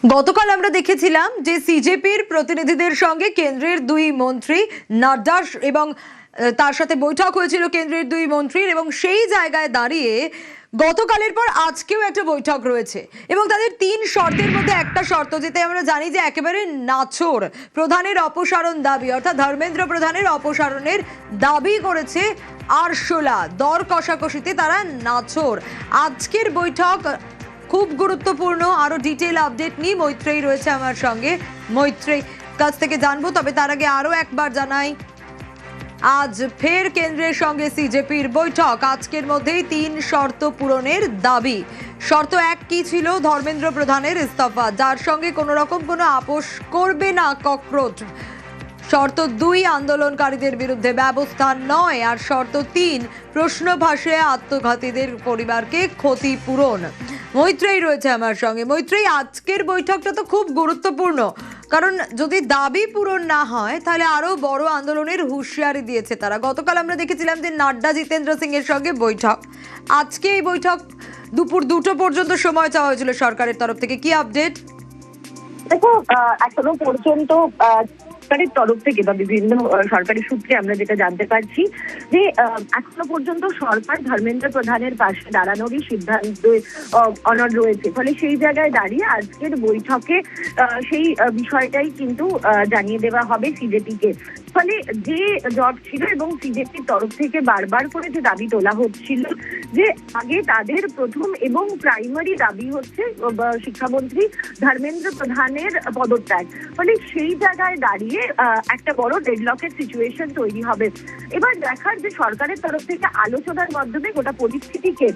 গতকাল আমরা দেখেছিলাম যে সিজেপির প্রতিনিধিদের সঙ্গে কেন্দ্রের দুই মন্ত্রী নাড্ডা এবং তার সাথে বৈঠক হয়েছিল কেন্দ্রের দুই মন্ত্রীর, এবং সেই জায়গায় দাঁড়িয়ে গতকালের পর আজকেও একটা বৈঠক রয়েছে এবং তাদের তিন শর্তের মধ্যে একটা শর্ত, যেটা আমরা জানি যে একেবারে নাছোড়, প্রধানের অপসারণ দাবি, অর্থাৎ ধর্মেন্দ্র প্রধানের অপসারণের দাবি করেছে আরশোলা। দর কষাকষিতে তারা নাছোড়। আজকের বৈঠক খুব গুরুত্বপূর্ণ। আরো ডিটেইল আপডেট নিয়ে মৈত্রেয়ী রয়েছে আমার সঙ্গে, মৈত্রেয়ী কাছ থেকে জানবো। তবে তার আগে আরো একবার জানাই, আজ ফের কেন্দ্রের সঙ্গে সিজেপির বৈঠক। আজকের মধ্যেই তিন শর্ত পূরণের দাবি। শর্ত এক কি ছিল? ধর্মেন্দ্র প্রধানের ইস্তফা, যার সঙ্গে কোনো রকম কোনো আপোষ করবে না ককরোচ। শর্ত দুই, আন্দোলনকারীদের বিরুদ্ধে ব্যবস্থা নয়। আর শর্ত তিন, প্রশ্ন ভাসে আত্মঘাতীদের পরিবারকে ক্ষতিপূরণ। মৈত্রেয়ী রয়েছে আমার সঙ্গে। মৈত্রেয়ী, আজকের বৈঠকটা তো খুব গুরুত্বপূর্ণ, কারণ যদি দাবি পূরণ না হয় তাহলে আরো বড় আন্দোলনের হুঁশিয়ারি দিয়েছে তারা। গতকাল আমরা দেখেছিলাম যে নাড্ডা জিতেন্দ্র সিং এর সঙ্গে বৈঠক। আজকে এই বৈঠক দুপুর 2টো পর্যন্ত সময় চাওয়া হয়েছিল সরকারের তরফ থেকে। কি আপডেট? দেখো, এখনো পর্যন্ত সরকারের তরফ থেকে বা বিভিন্ন সরকারি সূত্রে আমরা যেটা জানতে পারছি যে এখনো পর্যন্ত সরকার ধর্মেন্দ্র প্রধানের পাশে দাঁড়ানোরই সিদ্ধান্তে অনড় রয়েছে। ফলে সেই জায়গায় দাঁড়িয়ে আজকের বৈঠকে সেই বিষয়টাই কিন্তু জানিয়ে দেওয়া হবে সিজেপিকে। ফলে যে জট ছিল এবং সিজেপির তরফ থেকে বারবার করে যে দাবি তোলা হচ্ছিল যে আগে তাদের প্রথম এবং প্রাইমারি দাবি হচ্ছে শিক্ষামন্ত্রী ধর্মেন্দ্র প্রধানের পদত্যাগ। ফলে সেই জায়গায় দাঁড়িয়ে একটা বড় ডেডলকের সিচুয়েশন তৈরি হবে। এবার দেখার যে সরকারের তরফ থেকে আলোচনার মাধ্যমে গোটা পরিস্থিতিকে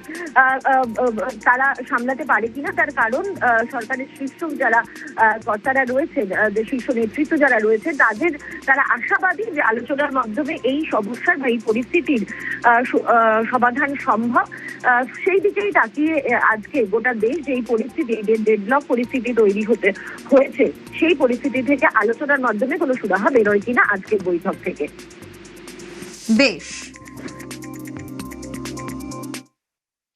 তারা সামলাতে পারে কিনা। তার কারণ সরকারের শীর্ষ যারা কর্তারা রয়েছে, শীর্ষ নেতৃত্ব যারা রয়েছে, তারা আশাবাদী যে আলোচনার মাধ্যমে এই সমস্যার বা এই পরিস্থিতির সমাধান সম্ভব। সেই দিকেই তাকিয়ে আজকে গোটা দেশ যে এই পরিস্থিতি, ডেডলক পরিস্থিতি তৈরি হয়েছে, সেই পরিস্থিতি থেকে আলোচনার মাধ্যমে কোনো সুরাহা বেরোয় কিনা আজকের বৈঠক থেকে। বেশ।